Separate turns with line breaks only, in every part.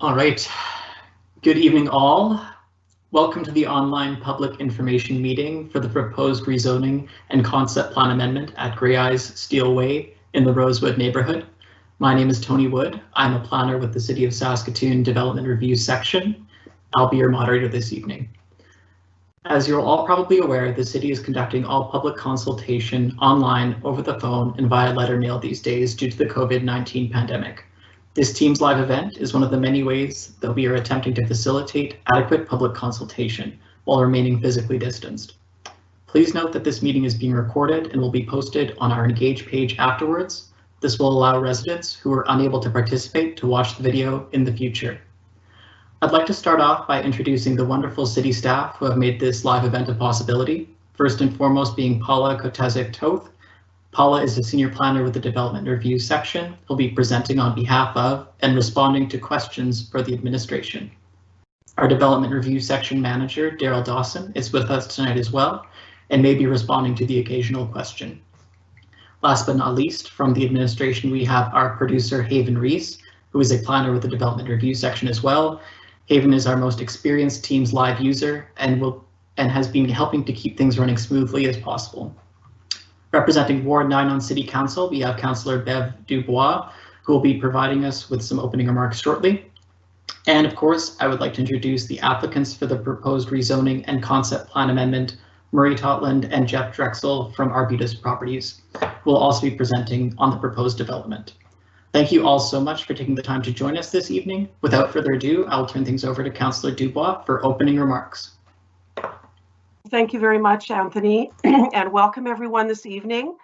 All right. Good evening, all. Welcome to the online public information meeting for the proposed rezoning and concept plan amendment at Greyeyes Steele Way in the Rosewood neighborhood. My name is Tony Wood. I'm a planner with the City of Saskatoon Development Review section. I'll be your moderator this evening. As you're all probably aware, the city is conducting all public consultation online, over the phone, and via letter mail these days due to the COVID-19 pandemic. This Teams Live event is one of the many ways that we are attempting to facilitate adequate public consultation while remaining physically distanced. Please note that this meeting is being recorded and will be posted on our Engage page afterwards. This will allow residents who are unable to participate to watch the video in the future. I'd like to start off by introducing the wonderful city staff who have made this live event a possibility. First and foremost being Paula Kotazik-Toth. Paula is a senior planner with the Development Review section. He'll be presenting on behalf of and responding to questions for the administration. Our Development Review section manager, Daryl Dawson, is with us tonight as well and may be responding to the occasional question. Last but not least, from the administration, we have our producer, Haven Reese, who is a planner with the Development Review section as well. Haven is our most experienced Teams Live user and has been helping to keep things running smoothly as possible. Representing Ward 9 on City Council, we have Councillor Bev Dubois, who will be providing us with some opening remarks shortly. And of course, I would like to introduce the applicants for the proposed rezoning and concept plan amendment, Murray Totland and Jeff Drexel from Arbutus Properties, who will also be presenting on the proposed development. Thank you all so much for taking the time to join us this evening. Without further ado, I'll turn things over to Councillor Dubois for opening remarks.
Thank you very much, Anthony, and welcome everyone this evening.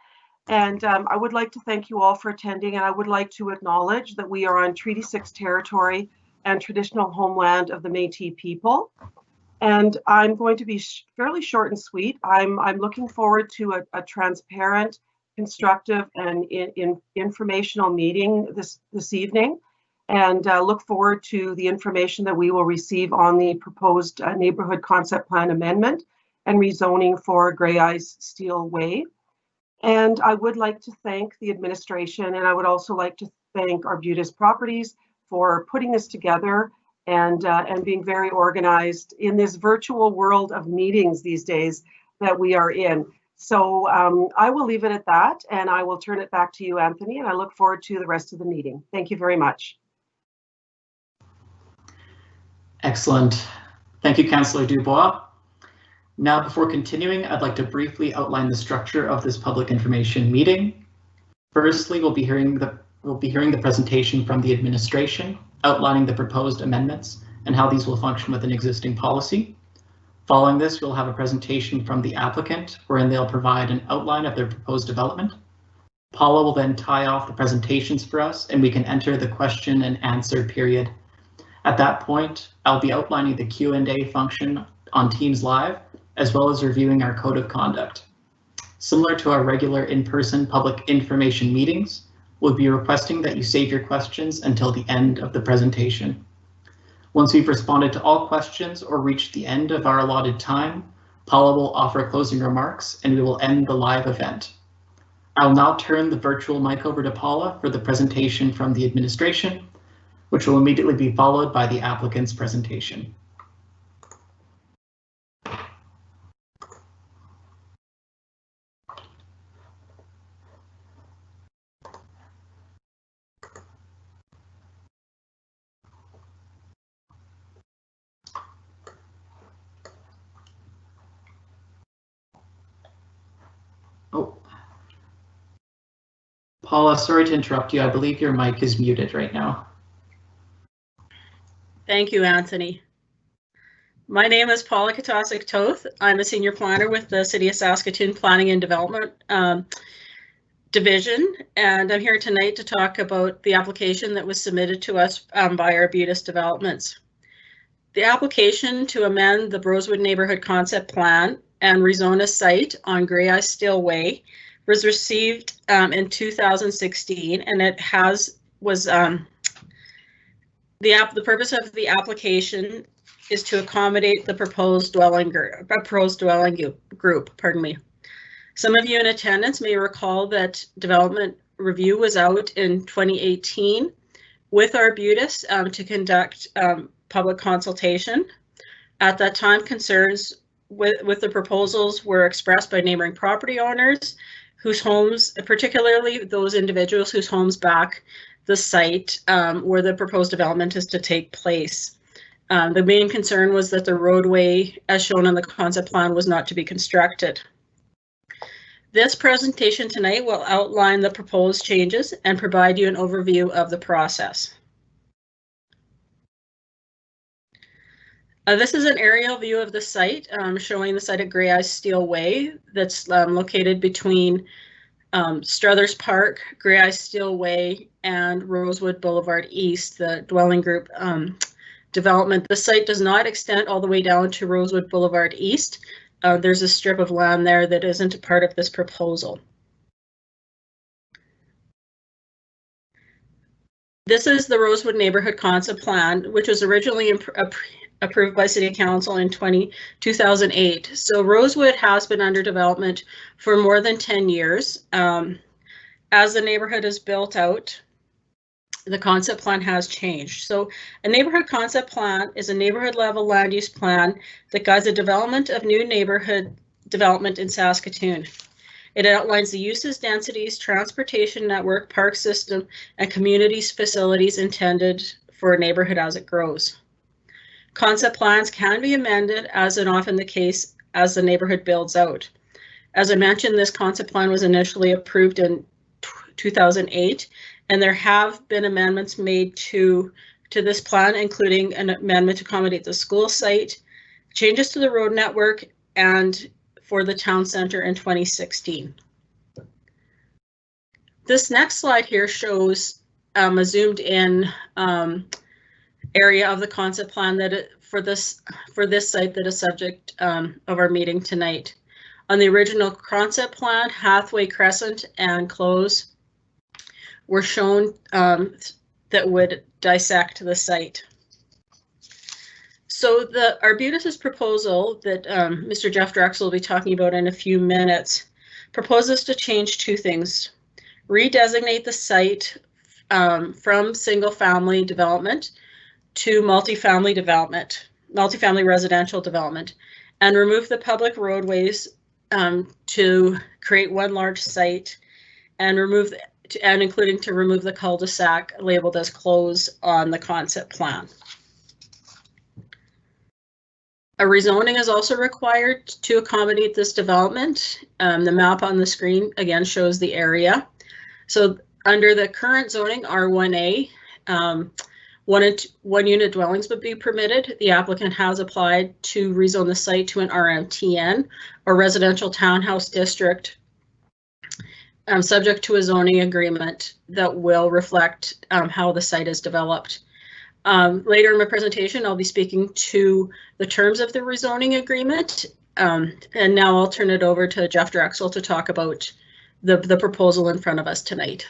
And I would like to thank you all for attending, and I would like to acknowledge that we are on Treaty 6 territory and traditional homeland of the Métis people. And I'm going to be fairly short and sweet. I'm looking forward to a transparent, constructive, and informational meeting this evening, and look forward to the information that we will receive on the proposed neighborhood concept plan amendment and rezoning for Greyeyes Steele Way. And I would like to thank the administration, and I would also like to thank Arbutus Properties for putting this together and being very organized in this virtual world of meetings these days that we are in. So I will leave it at that, and I will turn it back to you, Anthony, and I look forward to the rest of the meeting. Thank you very much.
Excellent. Thank you, Councillor Dubois. Now, before continuing, I'd like to briefly outline the structure of this public information meeting. Firstly, we'll be hearing the presentation from the administration, outlining the proposed amendments and how these will function with an existing policy. Following this, we'll have a presentation from the applicant, wherein they'll provide an outline of their proposed development. Paula will then tie off the presentations for us, and we can enter the question and answer period. At that point, I'll be outlining the Q&A function on Teams Live, as well as reviewing our code of conduct. Similar to our regular in-person public information meetings, we'll be requesting that you save your questions until the end of the presentation. Once we've responded to all questions or reached the end of our allotted time, Paula will offer closing remarks and we will end the live event. I'll now turn the virtual mic over to Paula for the presentation from the administration, which will immediately be followed by the applicant's presentation. Oh, Paula, sorry to interrupt you. I believe your mic is muted right now.
Thank you, Anthony. My name is Paula Kotazik-Toth. I'm a senior planner with the City of Saskatoon Planning and Development Division, and I'm here tonight to talk about the application that was submitted to us by Arbutus Developments. The application to amend the Rosewood Neighborhood Concept Plan and rezone a site on Greyeyes Steele Way was received in 2016, and it was the purpose of the application is to accommodate the proposed dwelling group. Pardon me. Some of you in attendance may recall that development review was out in 2018, with Arbutus to conduct public consultation. At that time, concerns with the proposals were expressed by neighboring property owners whose homes, particularly those individuals whose homes back the site where the proposed development is to take place. The main concern was that the roadway, as shown on the concept plan, was not to be constructed. This presentation tonight will outline the proposed changes and provide you an overview of the process. This is an aerial view of the site, showing the site at Greyeyes Steele Way that's located between Struthers Park, Greyeyes Steele Way, and Rosewood Boulevard East, the dwelling group development. The site does not extend all the way down to Rosewood Boulevard East. There's a strip of land there that isn't a part of this proposal. This is the Rosewood Neighborhood Concept Plan, which was originally approved by City Council in 2008. So Rosewood has been under development for more than 10 years. As the neighborhood is built out, the concept plan has changed. So a neighborhood concept plan is a neighborhood level land use plan that guides the development of new neighborhood development in Saskatoon. It outlines the uses, densities, transportation network, park system, and communities facilities intended for a neighborhood as it grows. Concept plans can be amended, as is often the case, as the neighborhood builds out. As I mentioned, this concept plan was initially approved in 2008, and there have been amendments made to this plan, including an amendment to accommodate the school site, changes to the road network, and for the town center in 2016. This next slide here shows a zoomed in area of the concept plan that for this site that is subject of our meeting tonight. On the original concept plan, Hathaway Crescent and Close were shown that would dissect the site. So the Arbutus's proposal that Mr. Jeff Drexel will be talking about in a few minutes proposes to change two things: redesignate the site from single family development to multifamily residential development, and remove the public roadways to create one large site, and including to remove the cul-de-sac labeled as close on the concept plan. A rezoning is also required to accommodate this development. The map on the screen again shows the area. So under the current zoning R1A, one unit dwellings would be permitted. The applicant has applied to rezone the site to an RMTN, or residential townhouse district, subject to a zoning agreement that will reflect how the site is developed. Later in my presentation, I'll be speaking to the terms of the rezoning agreement, and now I'll turn it over to Jeff Drexel to talk about the proposal in front of us tonight.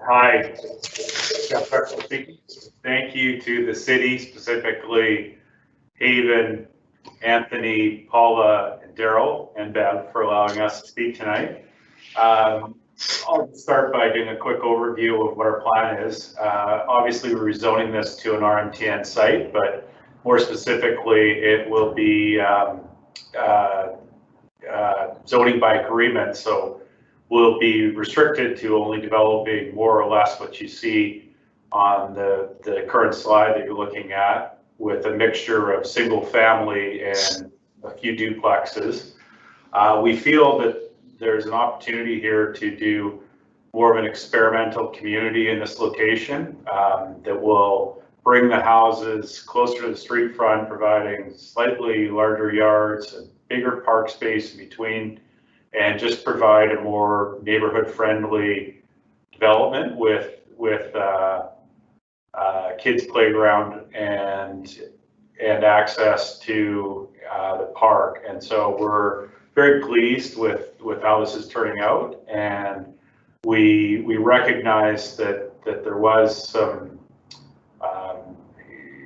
Hi, Jeff Drexel speaking. Thank you to the city, specifically Haven, Anthony, Paula, and Daryl, and Bev for allowing us to speak tonight. I'll start by doing a quick overview of what our plan is. Obviously, we're rezoning this to an RMTN site, but more specifically, it will be zoning by agreement. So we'll be restricted to only developing more or less what you see on the current slide that you're looking at, with a mixture of single family and a few duplexes. We feel that there's an opportunity here to do more of an experimental community in this location that will bring the houses closer to the street front, providing slightly larger yards and bigger park space in between, and just provide a more neighborhood friendly development with kids playground and access to the park. And so we're very pleased with how this is turning out, and we recognize that there was some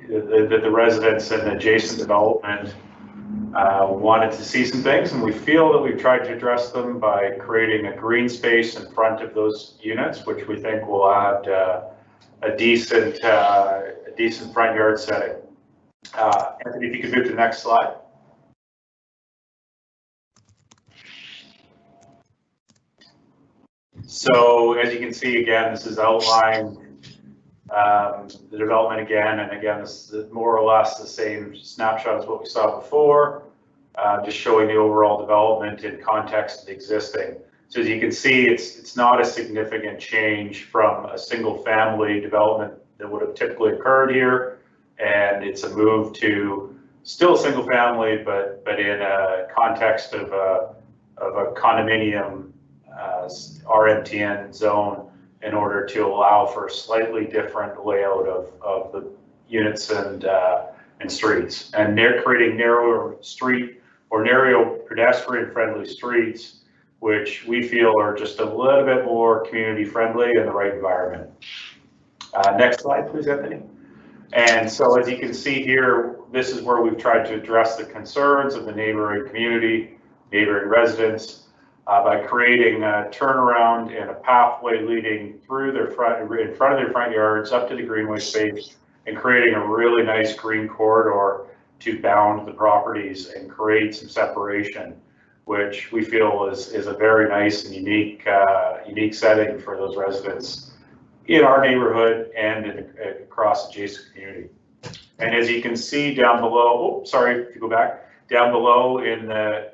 that the residents and adjacent development wanted to see some things, and we feel that we've tried to address them by creating a green space in front of those units, which we think will add a decent front yard setting. Anthony, if you could move to the next slide. So as you can see, again, this is outlining the development again, and again, this is more or less the same snapshot as what we saw before, just showing the overall development in context of the existing. So as you can see, it's not a significant change from a single family development that would have typically occurred here, and it's a move to still a single family, but in a context of a condominium RMTN zone, in order to allow for a slightly different layout of the units and streets, and creating narrower street or narrow pedestrian friendly streets, which we feel are just a little bit more community friendly in the right environment. Next slide, please, Anthony. And so as you can see here, this is where we've tried to address the concerns of the neighboring community, neighboring residents, by creating a turnaround and a pathway leading through in front of their front yards up to the greenway space, and creating a really nice green corridor to bound the properties and create some separation, which we feel is a very nice and unique setting for those residents in our neighborhood and across adjacent community. And as you can see down below, if you go back, down below in the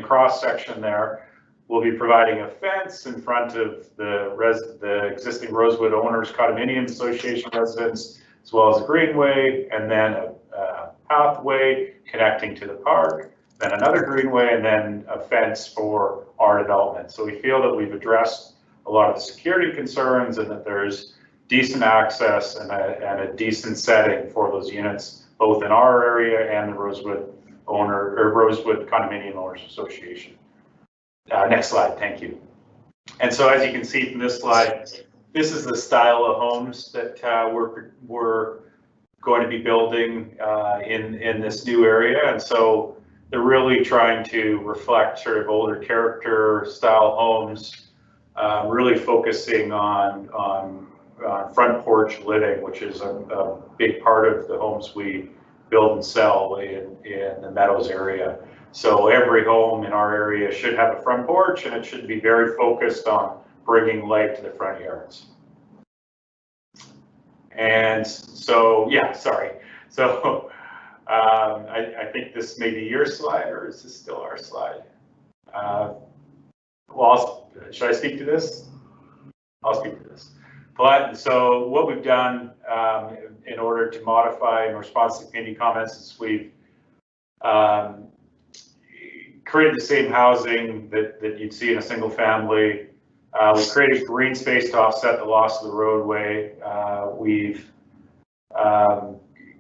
cross section there, we'll be providing a fence in front of the existing Rosewood Owners Condominium Association residents, as well as a greenway, and then a pathway connecting to the park, then another greenway, and then a fence for our development. So we feel that we've addressed a lot of the security concerns, and that there's decent access and a decent setting for those units, both in our area and the Rosewood Condominium Owners Association. Next slide, thank you. And so as you can see from this slide, this is the style of homes that we're going to be building in this new area. And so they're really trying to reflect sort of older character style homes, really focusing on front porch living, which is a big part of the homes we build and sell in the Meadows area. So every home in our area should have a front porch, and it should be very focused on bringing light to the front yards. And so, yeah, sorry. So I think this may be your slide, or is this still our slide? Well, should I speak to this? I'll speak to this. But so what we've done in order to modify in response to community comments is we've created the same housing that you'd see in a single family. We've created green space to offset the loss of the roadway. We've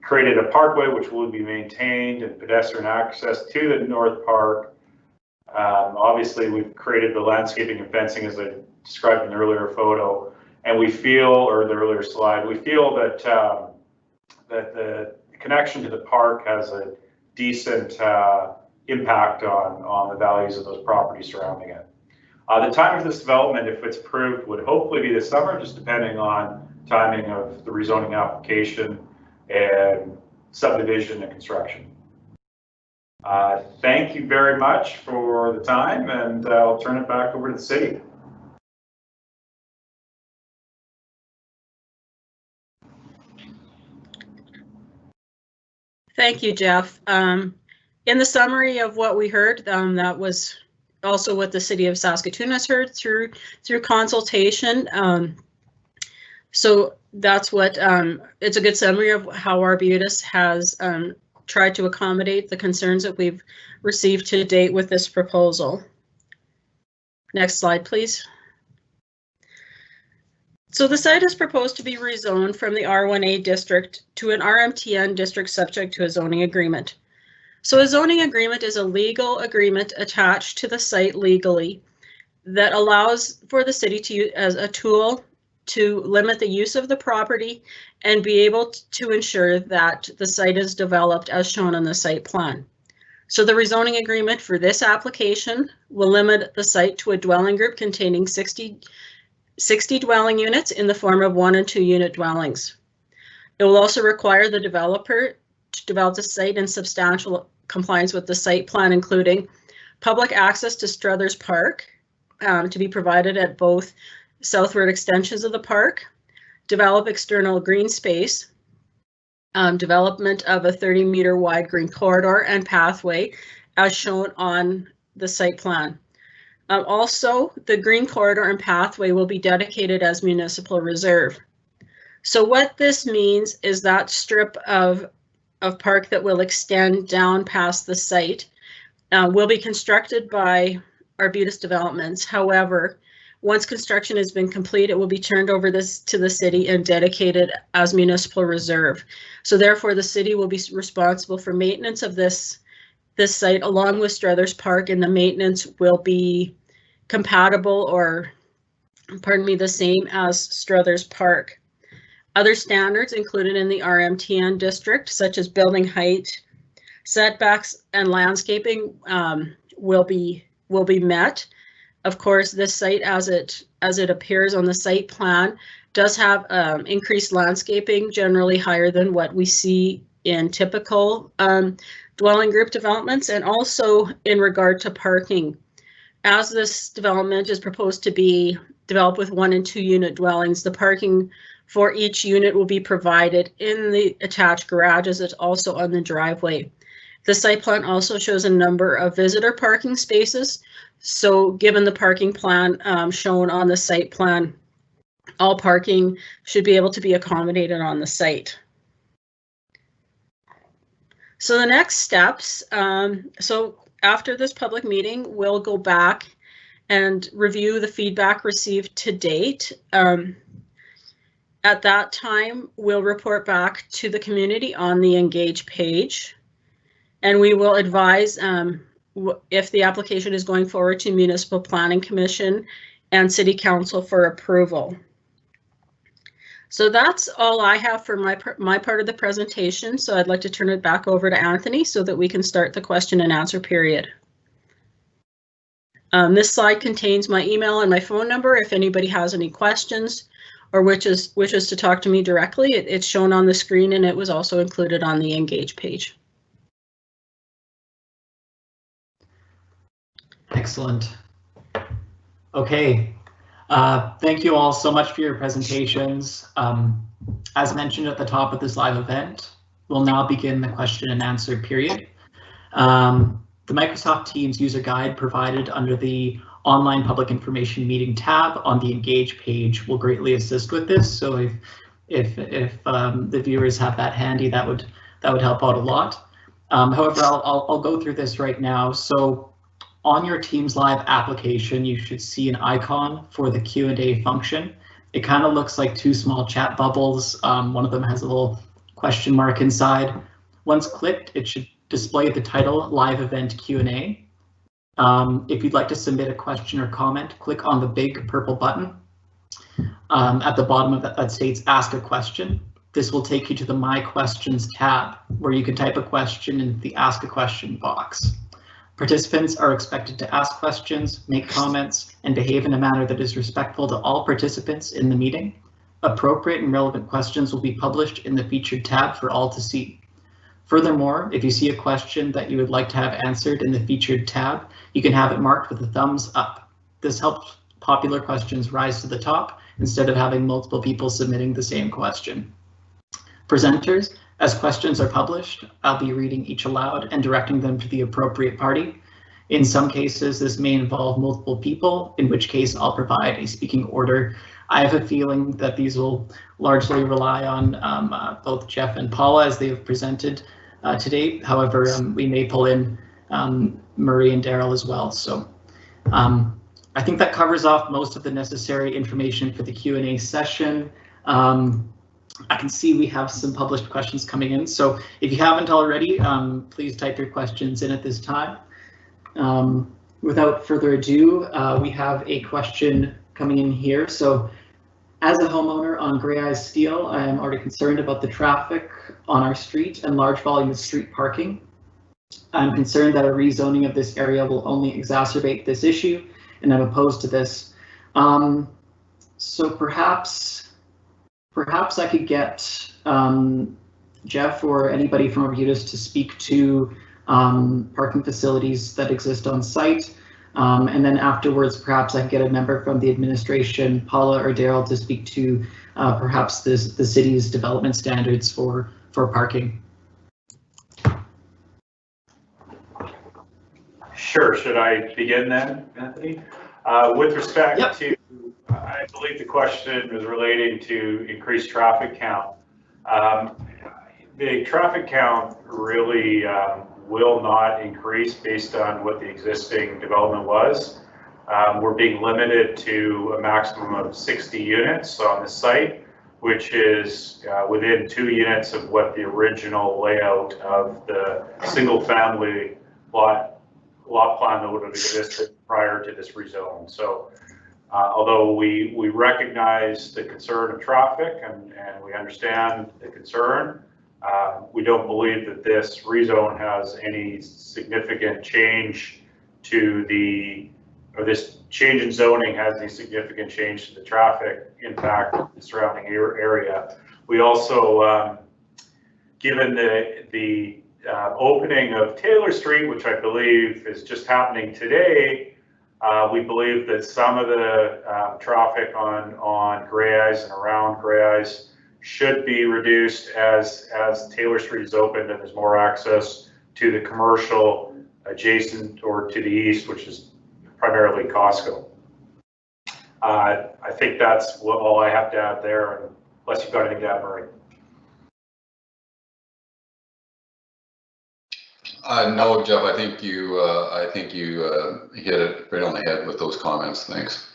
created a parkway which will be maintained, and pedestrian access to the North Park. Obviously, we've created the landscaping and fencing as I described in the earlier photo. And we feel, or the earlier slide, we feel that that the connection to the park has a decent impact on the values of those properties surrounding it. The time of this development, if it's approved, would hopefully be this summer, just depending on timing of the rezoning application and subdivision and construction. Thank you very much for the time, and I'll turn it back over to the city.
Thank you, Jeff. In the summary of what we heard, that was also what the city of Saskatoon has heard through consultation. So that's what it's a good summary of how Arbutus has tried to accommodate the concerns that we've received to date with this proposal. Next slide, please. So the site is proposed to be rezoned from the R1A district to an RMTN district subject to a zoning agreement. So a zoning agreement is a legal agreement attached to the site legally that allows for the city to use as a tool to limit the use of the property and be able to ensure that the site is developed as shown on the site plan. So the rezoning agreement for this application will limit the site to a dwelling group containing 60 dwelling units in the form of 1 and 2 unit dwellings. It will also require the developer to develop the site in substantial compliance with the site plan, including public access to Struthers Park to be provided at both southward extensions of the park, develop external green space, development of a 30-meter wide green corridor and pathway as shown on the site plan. Also, the green corridor and pathway will be dedicated as municipal reserve. So what this means is that strip of park that will extend down past the site will be constructed by Arbutus Developments. However, once construction has been complete, it will be turned over to the city and dedicated as municipal reserve. So therefore, the city will be responsible for maintenance of this site along with Struthers Park, and the maintenance will be compatible or, pardon me, the same as Struthers Park. Other standards included in the RMTN district, such as building height, setbacks, and landscaping, will be met. Of course, this site, as it appears on the site plan, does have increased landscaping, generally higher than what we see in typical dwelling group developments, and also in regard to parking. As this development is proposed to be developed with 1 and 2 unit dwellings, the parking for each unit will be provided in the attached garages. It's also on the driveway. The site plan also shows a number of visitor parking spaces. So given the parking plan shown on the site plan, all parking should be able to be accommodated on the site. So the next steps, so after this public meeting, we'll go back and review the feedback received to date. At that time, we'll report back to the community on the Engage page, and we will advise if the application is going forward to Municipal Planning Commission and City Council for approval. So that's all I have for my part of the presentation. So I'd like to turn it back over to Anthony so that we can start the question and answer period. This slide contains my email and my phone number if anybody has any questions or wishes to talk to me directly. It's shown on the screen, and it was also included on the Engage page.
Excellent. Okay. Thank you all so much for your presentations. As mentioned at the top of this live event, we'll now begin the question and answer period. The Microsoft Teams user guide provided under the Online Public Information Meeting tab on the Engage page will greatly assist with this. So if the viewers have that handy, that would help out a lot. However, I'll go through this right now. So on your Teams Live application, you should see an icon for the Q&A function. It kind of looks like 2 small chat bubbles. One of them has a little question mark inside. Once clicked, it should display the title Live Event Q&A. If you'd like to submit a question or comment, click on the big purple button at the bottom of that states Ask a Question. This will take you to the My Questions tab, where you can type a question in the Ask a Question box. Participants are expected to ask questions, make comments, and behave in a manner that is respectful to all participants in the meeting. Appropriate and relevant questions will be published in the featured tab for all to see. Furthermore, if you see a question that you would like to have answered in the featured tab, you can have it marked with a thumbs up. This helps popular questions rise to the top instead of having multiple people submitting the same question. Presenters, as questions are published, I'll be reading each aloud and directing them to the appropriate party. In some cases, this may involve multiple people, in which case I'll provide a speaking order. I have a feeling that these will largely rely on both Jeff and Paula as they have presented to date. However, we may pull in Murray and Daryl as well. So I think that covers off most of the necessary information for the Q&A session. I can see we have some published questions coming in. So if you haven't already, please type your questions in at this time. Without further ado, we have a question coming in here. So As a homeowner on Greyeyes Steele, I am already concerned about the traffic on our street and large volume of street parking. I'm concerned that a rezoning of this area will only exacerbate this issue, and I'm opposed to this. So perhaps I could get Jeff or anybody from Arbutus to speak to parking facilities that exist on site. And then afterwards, perhaps I can get a member from the administration, Paula or Daryl, to speak to perhaps the city's development standards for parking.
Sure. Should I begin then, Anthony? With respect to, I believe the question was relating to increased traffic count. The traffic count really will not increase based on what the existing development was. We're being limited to a maximum of 60 units on the site, which is within 2 units of what the original layout of the single family lot plan that would have existed prior to this rezone. So although we recognize the concern of traffic and we understand the concern, we don't believe that this rezone has any significant change to this change in zoning has any significant change to the traffic impact of the surrounding area. We also, given the opening of Taylor Street, which I believe is just happening today, we believe that some of the traffic on Greyeyes and around Greyeyes should be reduced as Taylor Street is opened and there's more access to the commercial adjacent or to the east, which is primarily Costco. I think that's all I have to add there, unless you've got anything to add, Murray.
No, Jeff, I think you hit it right on the head with those comments. Thanks.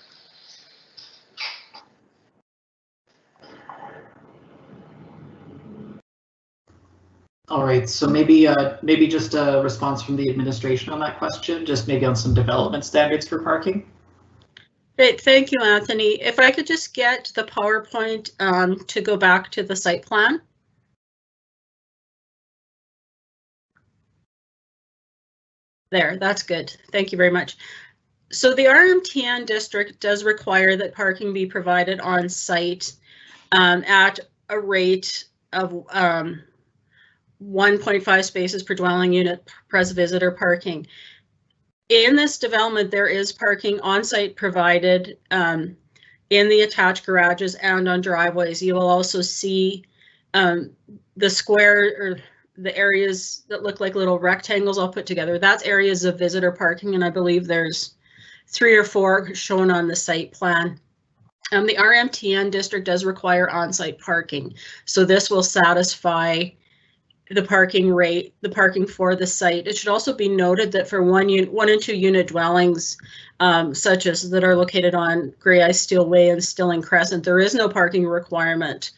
All right, so maybe just a response from the administration on that question, just maybe on some development standards for parking.
Great, thank you, Anthony. If I could just get the PowerPoint to go back to the site plan. There, that's good. Thank you very much. So the RMTN district does require that parking be provided on site at a rate of 1.5 spaces per dwelling unit per visitor parking. In this development, there is parking on site provided in the attached garages and on driveways. You will also see the square or the areas that look like little rectangles all put together. That's areas of visitor parking, and I believe there's 3 or 4 shown on the site plan. The RMTN district does require on-site parking, so this will satisfy the parking rate, the parking for the site. It should also be noted that for 1 and 2 unit dwellings, such as that are located on Greyeyes Steele Way and Stilling Crescent, there is no parking requirement.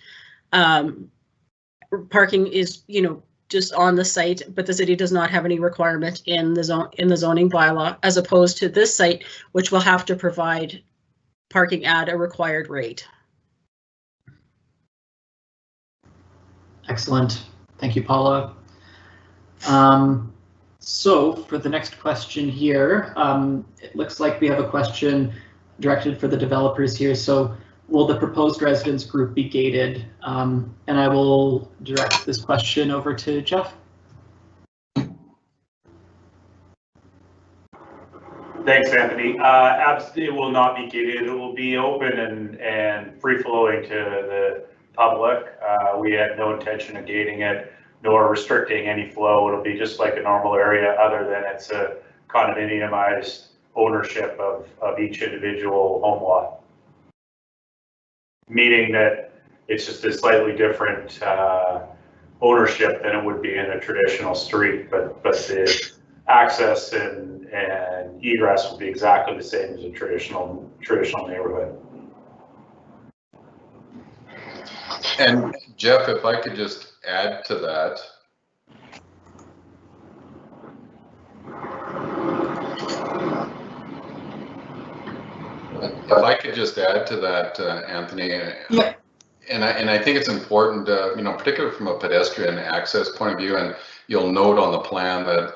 Parking is, just on the site, but the city does not have any requirement in the zoning bylaw, as opposed to this site, which will have to provide parking at a required rate.
Excellent. Thank you, Paula. So for the next question here, it looks like we have a question directed for the developers here. So will the proposed residence group be gated? And I will direct this question over to Jeff.
Thanks, Anthony. Absolutely, it will not be gated. It will be open and free-flowing to the public. We had no intention of gating it, nor restricting any flow. It'll be just like a normal area, other than it's a condominiumized ownership of each individual home lot. Meaning that it's just a slightly different ownership than it would be in a traditional street, but the access and egress will be exactly the same as a traditional neighborhood.
And Jeff, if I could just add to that. If I could just add to that, Anthony.
Yeah.
And I think it's important, particularly from a pedestrian access point of view, and you'll note on the plan that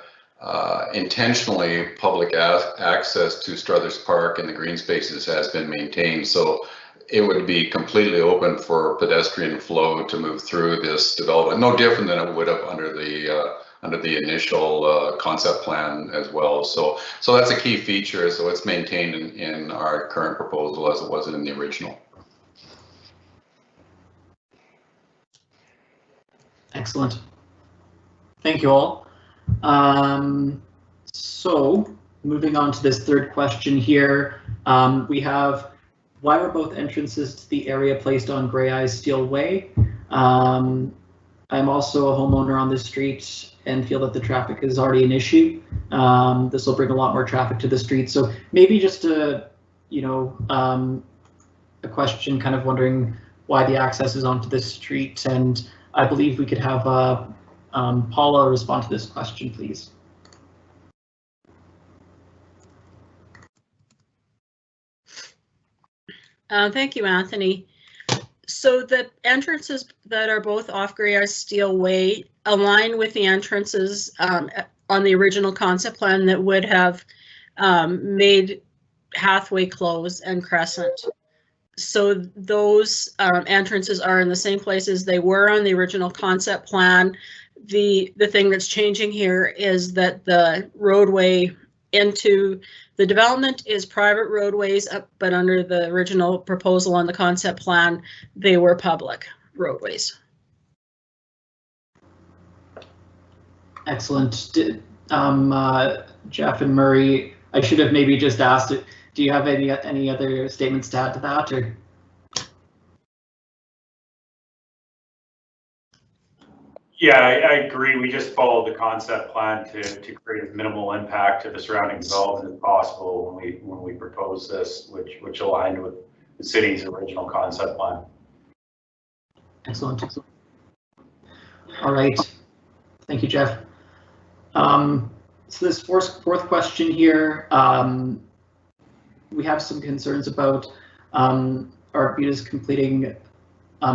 intentionally public access to Struthers Park and the green spaces has been maintained. So it would be completely open for pedestrian flow to move through this development, no different than it would have under the initial concept plan as well. So that's a key feature. So it's maintained in our current proposal as it was in the original.
Excellent. Thank you all. So moving on to this third question here, we have, why were both entrances to the area placed on Greyeyes Steele Way? I'm also a homeowner on this street and feel that the traffic is already an issue. This will bring a lot more traffic to the street. So maybe just a question kind of wondering why the access is onto this street, and I believe we could have Paula respond to this question, please.
Thank you, Anthony. So the entrances that are both off Greyeyes Steele Way align with the entrances on the original concept plan that would have made Hathaway Close and Crescent. So those entrances are in the same places they were on the original concept plan. The thing that's changing here is that the roadway into the development is private roadways, but under the original proposal on the concept plan, they were public roadways.
Excellent. Jeff and Murray, I should have maybe just asked it. Do you have any other statements to add to that, or?
Yeah, I agree. We just followed the concept plan to create as minimal impact to the surrounding development as possible when we proposed this, which aligned with the city's original concept plan.
Excellent. All right. Thank you, Jeff. So this fourth question here, we have some concerns about Arbutus completing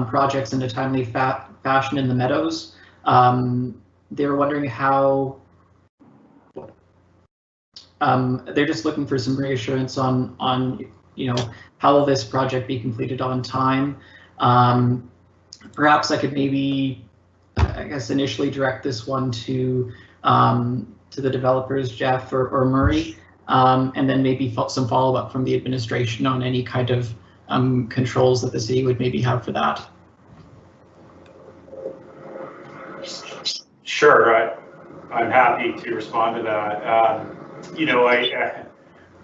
projects in a timely fashion in the meadows. They're wondering how, they're just looking for some reassurance on how will this project be completed on time. Perhaps I could maybe, I guess, initially direct this one to the developers, Jeff or Murray, and then maybe some follow-up from the administration on any kind of controls that the city would maybe have for that.
Sure, I'm happy to respond to that.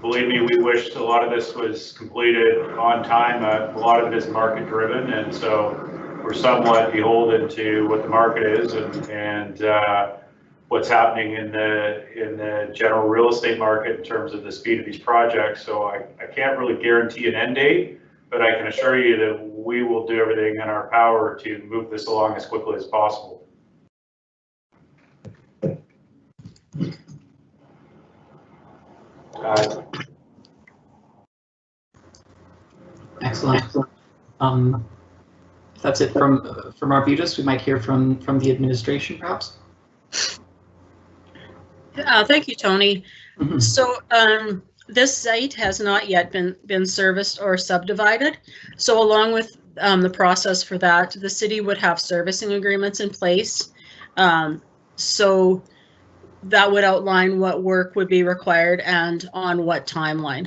Believe me, we wish a lot of this was completed on time. A lot of it is market driven, and so we're somewhat beholden to what the market is and what's happening in the general real estate market in terms of the speed of these projects. So I can't really guarantee an end date, but I can assure you that we will do everything in our power to move this along as quickly as possible.
Excellent. If that's it from Arbutus, we might hear from the administration, perhaps.
Thank you, Tony.
Mm-hmm.
So this site has not yet been serviced or subdivided. So along with the process for that, the city would have servicing agreements in place. So that would outline what work would be required and on what timeline.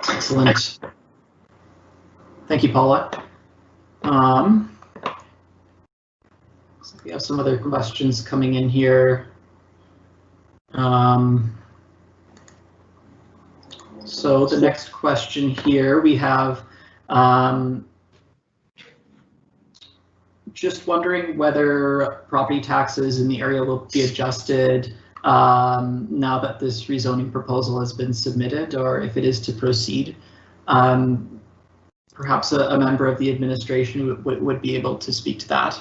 Excellent. Thank you, Paula. So we have some other questions coming in here. So the next question here we have, just wondering whether property taxes in the area will be adjusted now that this rezoning proposal has been submitted, or if it is to proceed. Perhaps a member of the administration would be able to speak to that.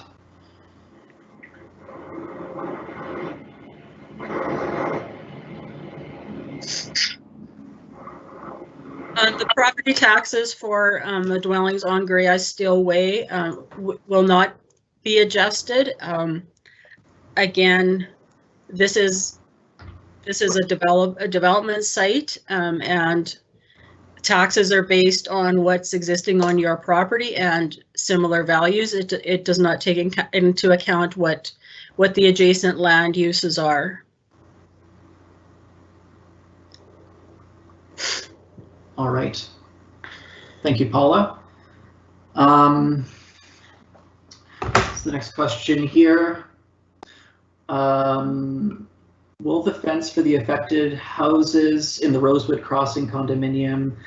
property taxes for the dwellings on Greyeyes Steele Way will not be adjusted. Again, this is a development site, and taxes are based on what's existing on your property and similar values. It does not take into account what the adjacent land uses are.
All right. Thank you, Paula. So the next question here. Will the fence for the affected houses in the Rosewood Crossing condominium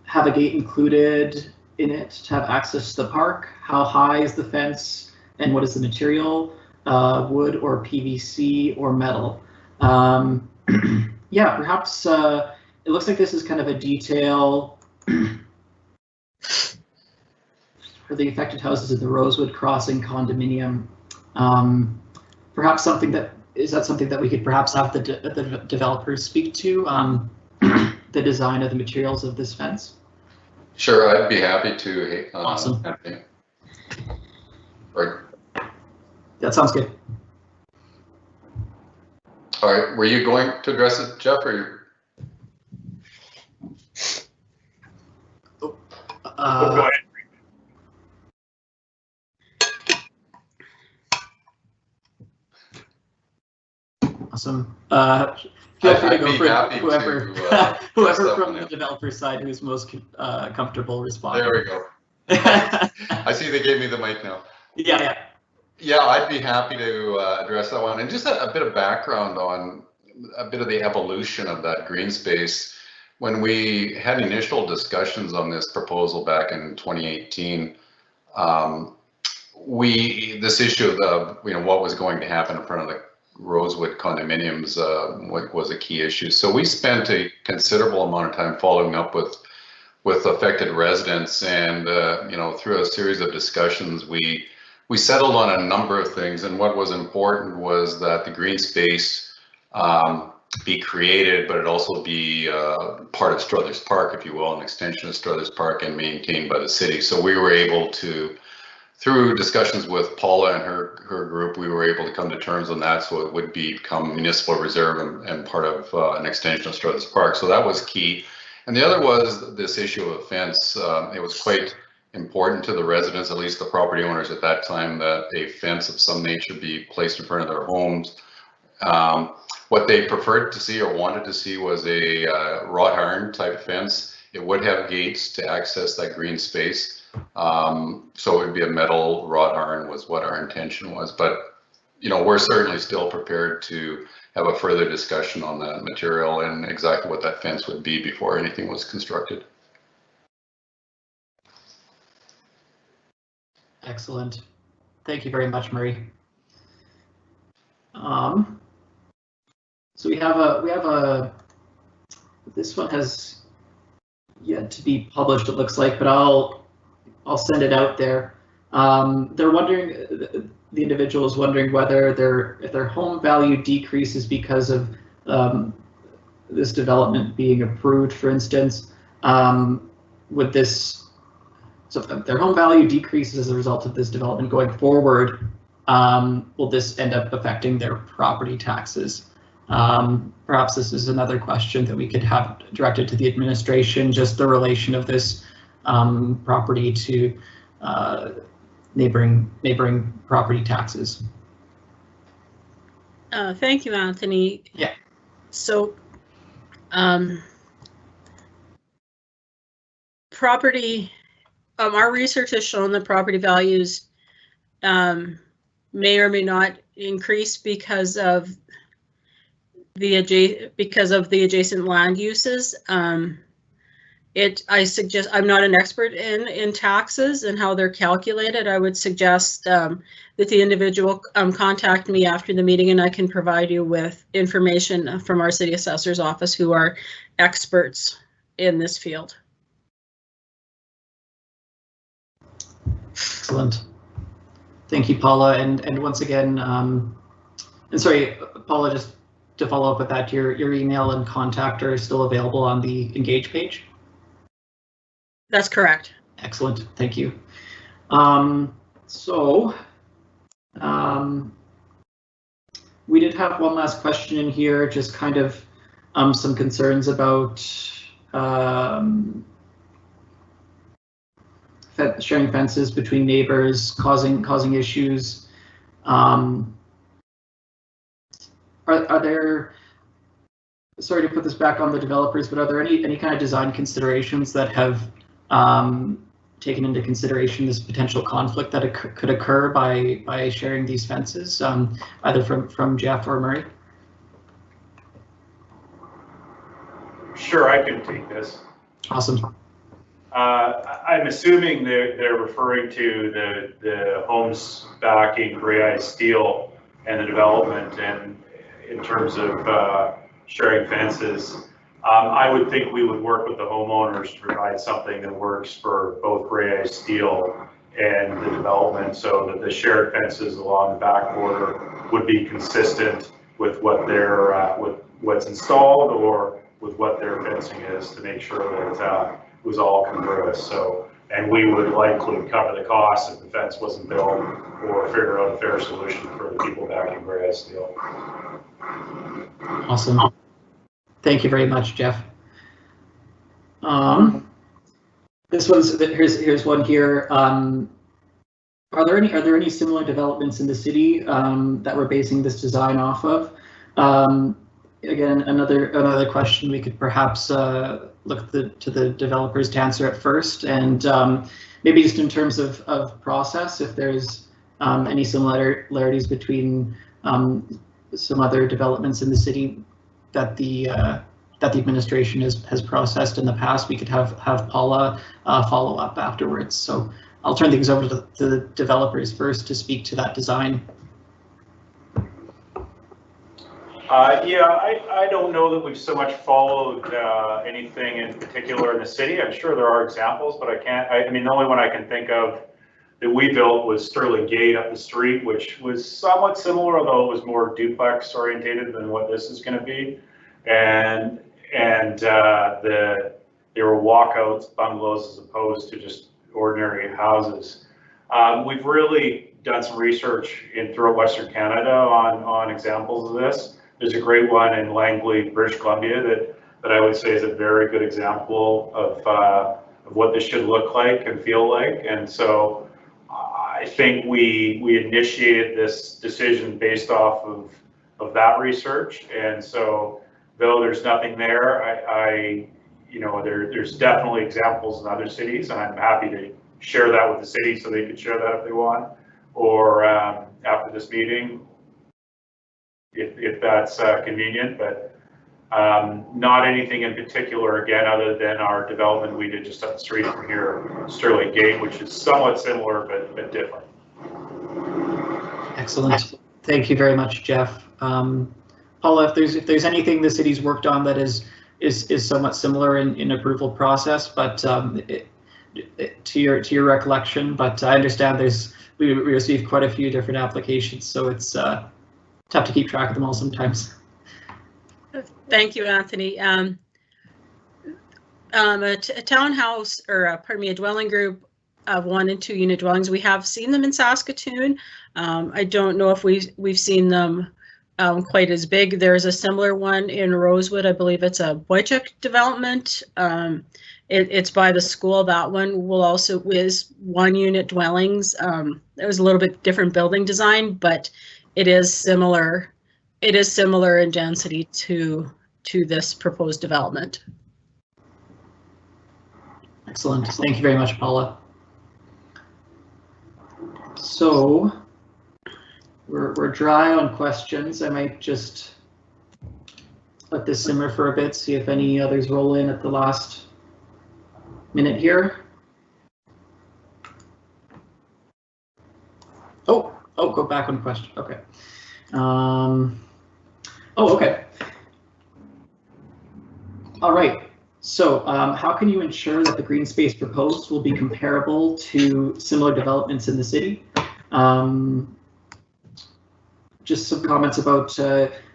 have a gate included in it to have access to the park? How high is the fence and what is the material? Wood or PVC or metal? Yeah, perhaps it looks like this is kind of a detail for the affected houses in the Rosewood Crossing condominium. Perhaps something that we could perhaps have the developers speak to, the design of the materials of this fence?
Sure, I'd be happy to.
Awesome.
Right.
That sounds good.
All right, were you going to address it, Jeff, or?
Go ahead.
Awesome. Feel free to go for whoever from the developer side who's most comfortable responding.
There we go. I see they gave me the mic now.
Yeah.
Yeah, I'd be happy to address that one. And just a bit of background on a bit of the evolution of that green space. When we had initial discussions on this proposal back in 2018, this issue of what was going to happen in front of the Rosewood condominiums was a key issue. So we spent a considerable amount of time following up with affected residents, and through a series of discussions, we settled on a number of things. And what was important was that the green space be created, but it also be part of Struthers Park, if you will, an extension of Struthers Park, and maintained by the city. So we were able to, through discussions with Paula and her group, we were able to come to terms on that, so it would become municipal reserve and part of an extension of Struthers Park. So that was key. And the other was this issue of a fence. It was quite important to the residents, at least the property owners at that time, that a fence of some nature be placed in front of their homes. What they preferred to see or wanted to see was a wrought iron type fence. It would have gates to access that green space. So it would be a metal wrought iron was what our intention was. But, we're certainly still prepared to have a further discussion on that material and exactly what that fence would be before anything was constructed.
Excellent. Thank you very much, Murray. So we have a, this one has yet to be published, it looks like, but I'll send it out there. They're wondering, the individual is wondering whether if their home value decreases because of this development being approved, for instance, would this, so if their home value decreases as a result of this development going forward, will this end up affecting their property taxes? Perhaps this is another question that we could have directed to the administration, just the relation of this property to neighboring property taxes.
Thank you, Anthony.
Yeah.
So, property, our research has shown that property values may or may not increase because of the adjacent land uses. I suggest, I'm not an expert in taxes and how they're calculated. I would suggest that the individual contact me after the meeting, and I can provide you with information from our city assessor's office who are experts in this field.
Excellent. Thank you, Paula. And once again, and sorry, Paula, just to follow up with that, your email and contact are still available on the Engage page?
That's correct.
Excellent, thank you. We did have one last question in here, just kind of some concerns about sharing fences between neighbors, causing issues. Are there, sorry to put this back on the developers, but are there any kind of design considerations that have taken into consideration this potential conflict that could occur by sharing these fences, either from Jeff or Murray?
Sure, I can take this.
Awesome.
I'm assuming they're referring to the homes backing Greyeyes Steele and the development, and in terms of sharing fences. I would think we would work with the homeowners to provide something that works for both Greyeyes Steele and the development, so that the shared fences along the back border would be consistent with what they're with what's installed or with what their fencing is, to make sure that it was all congruous. So, and we would likely cover the cost if the fence wasn't built, or figure out a fair solution for the people back in Greyeyes Steele.
Awesome. Thank you very much, Jeff. This one's here's one here. Are there any similar developments in the city that we're basing this design off of? Again, another question we could perhaps look to the developers to answer at first, and maybe just in terms of process, if there's any similarities between some other developments in the city that the administration has processed in the past. We could have Paula follow up afterwards. So I'll turn things over to the developers first to speak to that design.
Yeah, I don't know that we've so much followed anything in particular in the city. I'm sure there are examples, but I mean, the only one I can think of that we built was Sterling Gate up the street, which was somewhat similar, although it was more duplex orientated than what this is going to be. And they were walkouts, bungalows, as opposed to just ordinary houses. We've really done some research throughout Western Canada on examples of this. There's a great one in Langley, British Columbia that I would say is a very good example of what this should look like and feel like. And so I think we initiated this decision based off of that research. And so though there's nothing there, you know, there's definitely examples in other cities, and I'm happy to share that with the city so they could share that if they want, or after this meeting, if that's convenient, but not anything in particular, again, other than our development we did just up the street from here, Sterling Gate, which is somewhat similar but different.
Excellent. Thank you very much, Jeff. Paula, if there's anything the city's worked on that is somewhat similar in approval process, but to your recollection, but I understand we received quite a few different applications, so it's tough to keep track of them all sometimes.
Thank you, Anthony. A townhouse, or pardon me, a dwelling group of 1 and 2 unit dwellings. We have seen them in Saskatoon. I don't know if we've seen them quite as big. There's a similar one in Rosewood. I believe it's a Boychuk development. It's by the school. That one will also is 1 unit dwellings. It was a little bit different building design, but it is similar. It is similar in density to this proposed development.
Excellent. Thank you very much, Paula. So we're dry on questions. I might just let this simmer for a bit, see if any others roll in at the last minute here. Oh, go back on question. Okay. Okay. All right. So how can you ensure that the green space proposed will be comparable to similar developments in the city? Just some comments about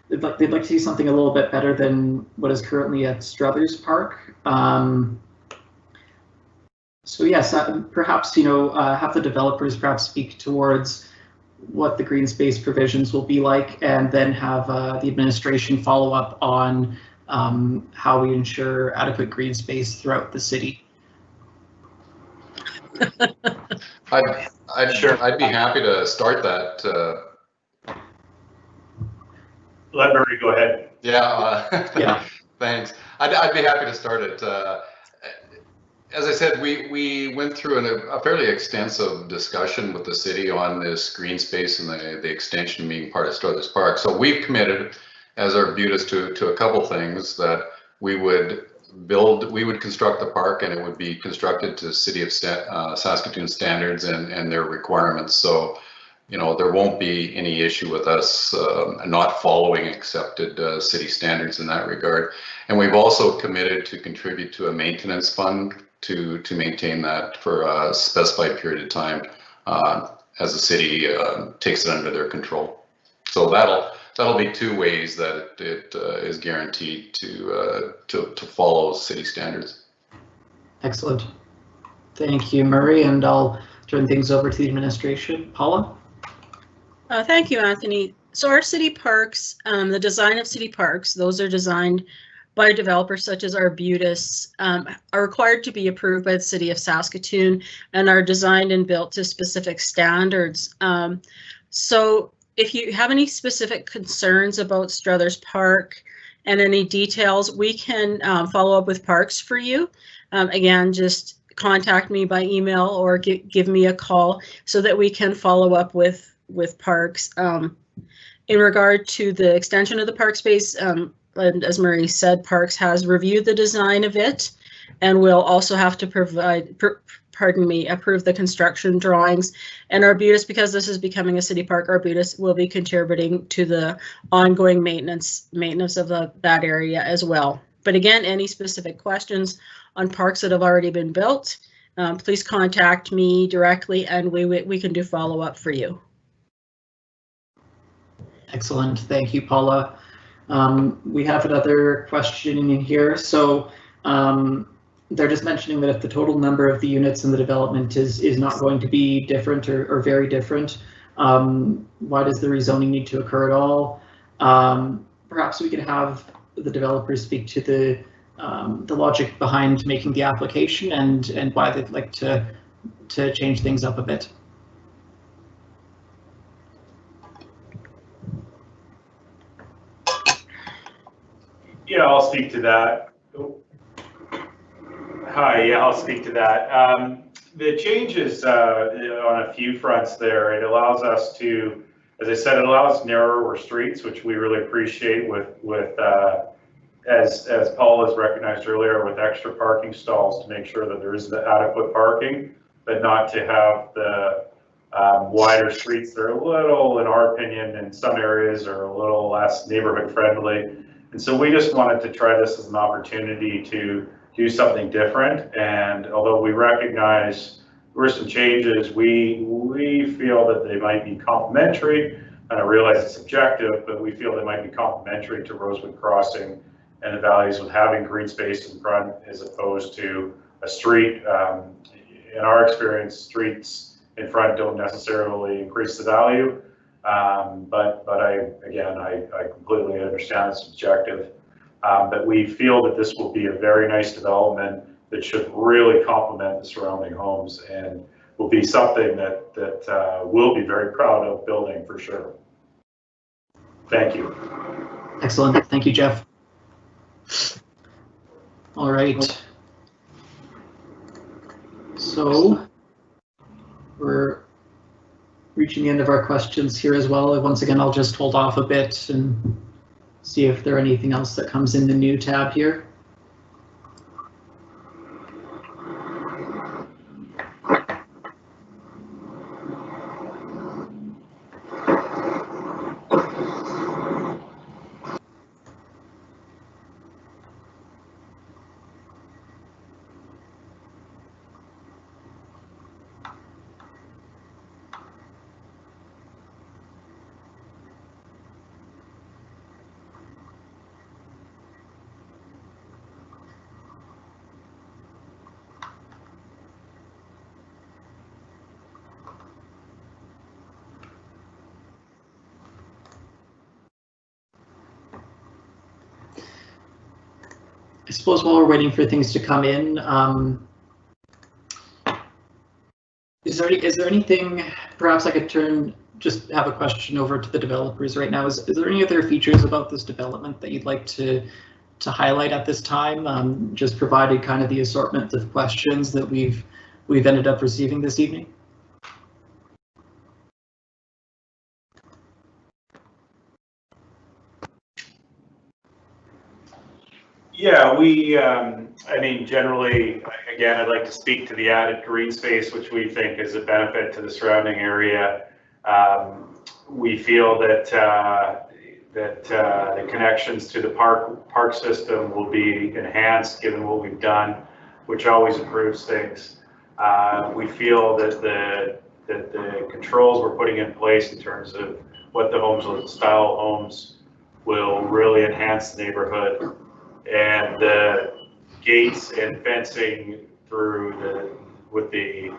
they'd like to see something a little bit better than what is currently at Struthers Park. So yes, perhaps, have the developers perhaps speak towards what the green space provisions will be like, and then have the administration follow up on how we ensure adequate green space throughout the city.
I'd be happy to start that.
Let Murray go ahead.
Yeah. Thanks. I'd be happy to start it. As I said, we went through a fairly extensive discussion with the city on this green space and the extension being part of Struthers Park. So we've committed as Arbutus to a couple things, that we would construct the park, and it would be constructed to City of Saskatoon standards and their requirements. So, there won't be any issue with us not following accepted city standards in that regard. And we've also committed to contribute to a maintenance fund to maintain that for a specified period of time as the city takes it under their control. So that'll be two ways that it is guaranteed to follow city standards. Excellent.
Thank you, Murray, and I'll turn things over to the administration. Paula?
Thank you, Anthony. So our city parks, the design of city parks, those are designed by developers such as Arbutus, are required to be approved by the City of Saskatoon and are designed and built to specific standards. So if you have any specific concerns about Struthers Park and any details, we can follow up with Parks for you. Again, just contact me by email or give me a call so that we can follow up with Parks. In regard to the extension of the park space, and as Murray said, Parks has reviewed the design of it and will also have to approve the construction drawings. And Arbutus, because this is becoming a city park, Arbutus will be contributing to the ongoing maintenance of that area as well. But again, any specific questions on parks that have already been built, please contact me directly and we can do follow up for you.
Excellent. Thank you, Paula. We have another question in here. So they're just mentioning that if the total number of the units in the development is not going to be different or very different, why does the rezoning need to occur at all? Perhaps we could have the developers speak to the logic behind making the application and why they'd like to change things up a bit.
Yeah, I'll speak to that. Hi, yeah, I'll speak to that. The changes on a few fronts there, it allows us to, as I said, it allows narrower streets, which we really appreciate with as Paul has recognized earlier, with extra parking stalls to make sure that there is the adequate parking, but not to have the wider streets. They're a little, in our opinion, in some areas are a little less neighborhood friendly. And so we just wanted to try this as an opportunity to do something different. And although we recognize there were some changes, we feel that they might be complementary. And I realize it's subjective, but we feel they might be complementary to Rosewood Crossing and the values of having green space in front as opposed to a street. In our experience, streets in front don't necessarily increase the value. But I completely understand it's subjective. But we feel that this will be a very nice development that should really complement the surrounding homes and will be something that we'll be very proud of building for sure. Thank you.
Excellent. Thank you, Jeff. All right. So we're reaching the end of our questions here as well. Once again, I'll just hold off a bit and see if there's anything else that comes in the new tab here. suppose while we're waiting for things to come in, is there anything, perhaps I could just have a question over to the developers right now. Is there any other features about this development that you'd like to highlight at this time? Just provided kind of the assortment of questions that we've ended up receiving this evening.
Yeah, we, I mean, generally, again, I'd like to speak to the added green space, which we think is a benefit to the surrounding area. We feel that the connections to the park system will be enhanced given what we've done, which always improves things. We feel that the controls we're putting in place in terms of what the homes, style homes, will really enhance the neighborhood. And the gates and fencing through with the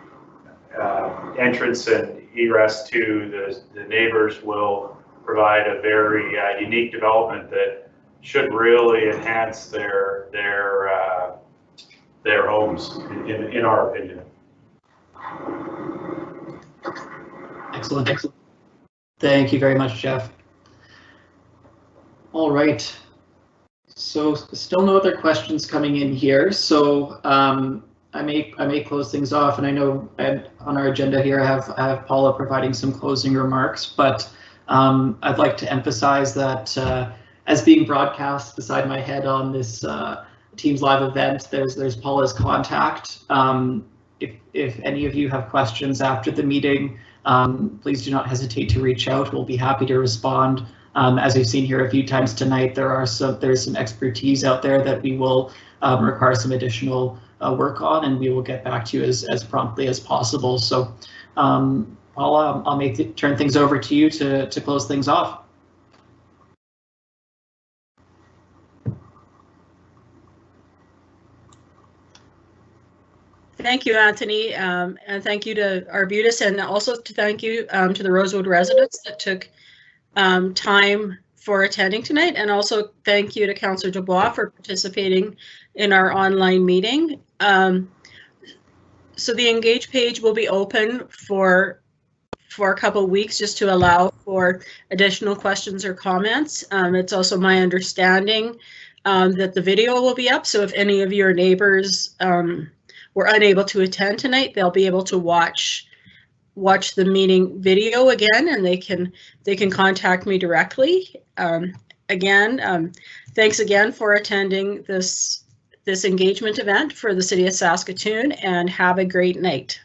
entrance and egress to the neighbors will provide a very unique development that should really enhance their homes, in our opinion.
Excellent. Thank you very much, Jeff. All right. So still no other questions coming in here. So I may close things off, and I know on our agenda here I have Paula providing some closing remarks, but I'd like to emphasize that as being broadcast beside my head on this Teams Live event, there's Paula's contact. If any of you have questions after the meeting, please do not hesitate to reach out. We'll be happy to respond. As we've seen here a few times tonight, there's some expertise out there that we will require some additional work on, and we will get back to you as promptly as possible. So Paula, I'll turn things over to you to close things off.
Thank you, Anthony, and thank you to Arbutus, and also to thank you to the Rosewood residents that took time for attending tonight, and also thank you to Councillor Dubois for participating in our online meeting. So the Engage page will be open for a couple of weeks just to allow for additional questions or comments. It's also my understanding that the video will be up, so if any of your neighbors were unable to attend tonight, they'll be able to watch the meeting video again, and they can contact me directly. Again, thanks again for attending this engagement event for the City of Saskatoon, and have a great night.